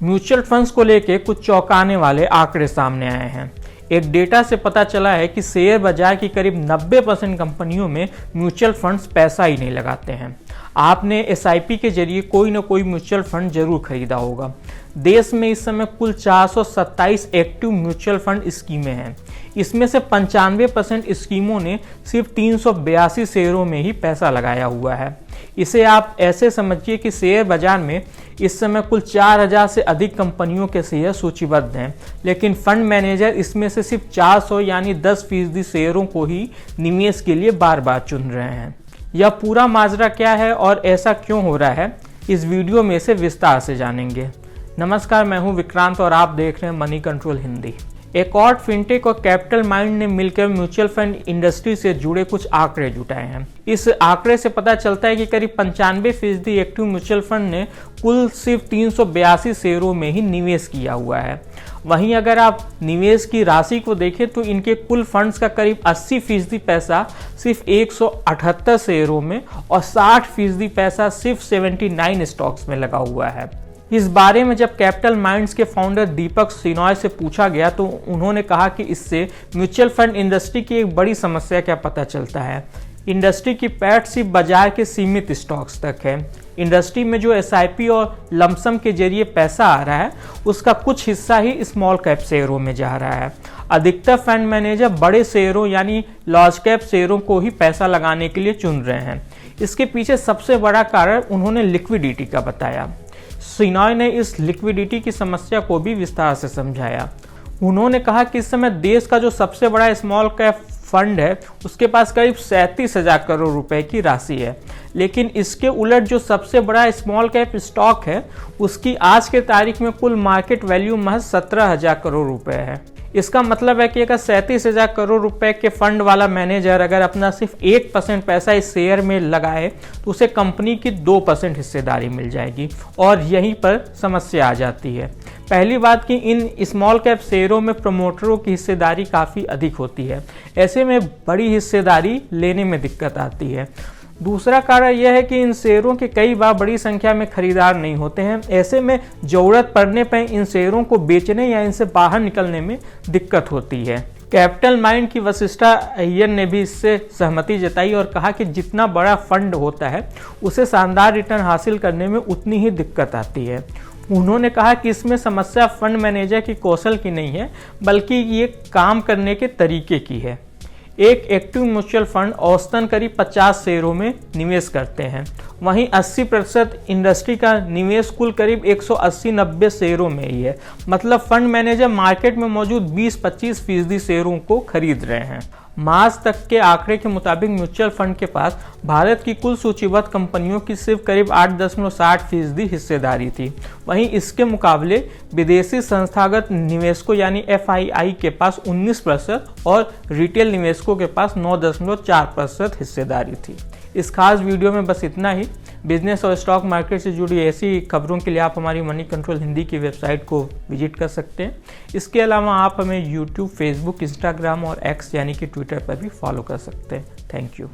Mutual funds को लेकर कुछ चौंकाने वाले आंकड़े सामने आए हैं। एक डेटा से पता चला है कि शेयर बाजार की करीब 90% कंपनियों में म्यूचुअल फंड्स पैसा ही नहीं लगाते हैं। आपने SIP के जरिए कोई ना कोई म्यूचुअल फंड जरूर खरीदा होगा। देश में इस समय कुल 427 एक्टिव म्यूचुअल फंड स्कीमें हैं। इसमें से 95% स्कीमों ने सिर्फ 382 शेयरों में ही पैसा लगाया हुआ है। इसे आप ऐसे समझिए कि शेयर बाजार में इस समय कुल 4000 से अधिक कंपनियों के शेयर सूचीबद्ध हैं, लेकिन फंड मैनेजर इसमें से सिर्फ 400 यानी 10% शेयरों को ही निवेश के लिए बार बार चुन रहे हैं। यह पूरा माजरा क्या है और ऐसा क्यों हो रहा है, इस वीडियो में से विस्तार से जानेंगे। नमस्कार, मैं हूं विक्रांत और आप देख रहे हैं मनी कंट्रोल हिंदी। एक और फिनटेक और कैपिटल माइंड ने मिलकर म्यूचुअल फंड इंडस्ट्री से जुड़े कुछ आंकड़े जुटाए हैं। इस आंकड़े से पता चलता है कि करीब 95% एक्टिव म्यूचुअल फंड ने कुल सिर्फ 382 शेयरों में ही निवेश किया हुआ है। वहीं अगर आप निवेश की राशि को देखें तो इनके कुल फंड्स का करीब 80% पैसा सिर्फ 178 शेयरों में और 60% पैसा सिर्फ 79 स्टॉक्स में लगा हुआ है। इस बारे में जब कैपिटल माइंड्स के फाउंडर दीपक सिनॉय से पूछा गया तो उन्होंने कहा कि इससे म्यूचुअल फंड इंडस्ट्री की एक बड़ी समस्या क्या पता चलता है। इंडस्ट्री की पैठ सिर्फ बाजार के सीमित स्टॉक्स तक है। इंडस्ट्री में जो SIP और लमसम के जरिए पैसा आ रहा है उसका कुछ हिस्सा ही स्मॉल कैप शेयरों में जा रहा है। अधिकतर फंड मैनेजर बड़े शेयरों यानी लार्ज कैप शेयरों को ही पैसा लगाने के लिए चुन रहे हैं। इसके पीछे सबसे बड़ा कारण उन्होंने लिक्विडिटी का बताया। सिनॉय ने इस लिक्विडिटी की समस्या को भी विस्तार से समझाया। उन्होंने कहा कि इस समय देश का जो सबसे बड़ा स्मॉल कैप फंड है उसके पास करीब 37,000 करोड़ रुपए की राशि है, लेकिन इसके उलट जो सबसे बड़ा स्मॉल कैप स्टॉक है उसकी आज के तारीख में कुल मार्केट वैल्यू महज 17,000 करोड़ रुपए है। इसका मतलब है कि अगर 37,000 करोड़ रुपए के फंड वाला मैनेजर अगर अपना सिर्फ 1% पैसा इस शेयर में लगाए तो उसे कंपनी की 2% हिस्सेदारी मिल जाएगी और यहीं पर समस्या आ जाती है। पहली बात कि इन स्मॉल कैप शेयरों में प्रमोटरों की हिस्सेदारी काफ़ी अधिक होती है। ऐसे में बड़ी हिस्सेदारी लेने में दिक्कत आती है। दूसरा कारण यह है कि इन शेयरों के कई बार बड़ी संख्या में खरीदार नहीं होते हैं। ऐसे में जरूरत पड़ने पर इन शेयरों को बेचने या इनसे बाहर निकलने में दिक्कत होती है। कैपिटल माइंड की वशिष्ठा अय्यर ने भी इससे सहमति जताई और कहा कि जितना बड़ा फंड होता है उसे शानदार रिटर्न हासिल करने में उतनी ही दिक्कत आती है। उन्होंने कहा कि इसमें समस्या फंड मैनेजर की कौशल की नहीं है बल्कि ये काम करने के तरीके की है। एक एक्टिव म्यूचुअल फंड औसतन करीब 50 शेयरों में निवेश करते हैं, वहीं 80% इंडस्ट्री का निवेश कुल करीब 180-90 शेयरों में ही है। मतलब फंड मैनेजर मार्केट में मौजूद 20-25% शेयरों को खरीद रहे हैं। मार्च तक के आंकड़े के मुताबिक म्यूचुअल फंड के पास भारत की कुल सूचीबद्ध कंपनियों की सिर्फ करीब 8.60% हिस्सेदारी थी। वहीं इसके मुकाबले विदेशी संस्थागत निवेशकों यानी FII के पास 19% और रिटेल निवेशकों के पास 9.4% हिस्सेदारी थी। इस खास वीडियो में बस इतना ही। बिजनेस और स्टॉक मार्केट से जुड़ी ऐसी खबरों के लिए आप हमारी मनी कंट्रोल हिंदी की वेबसाइट को विजिट कर सकते हैं। इसके अलावा आप हमें YouTube, Facebook, Instagram और X यानी कि ट्विटर पर भी फॉलो कर सकते हैं। Thank you.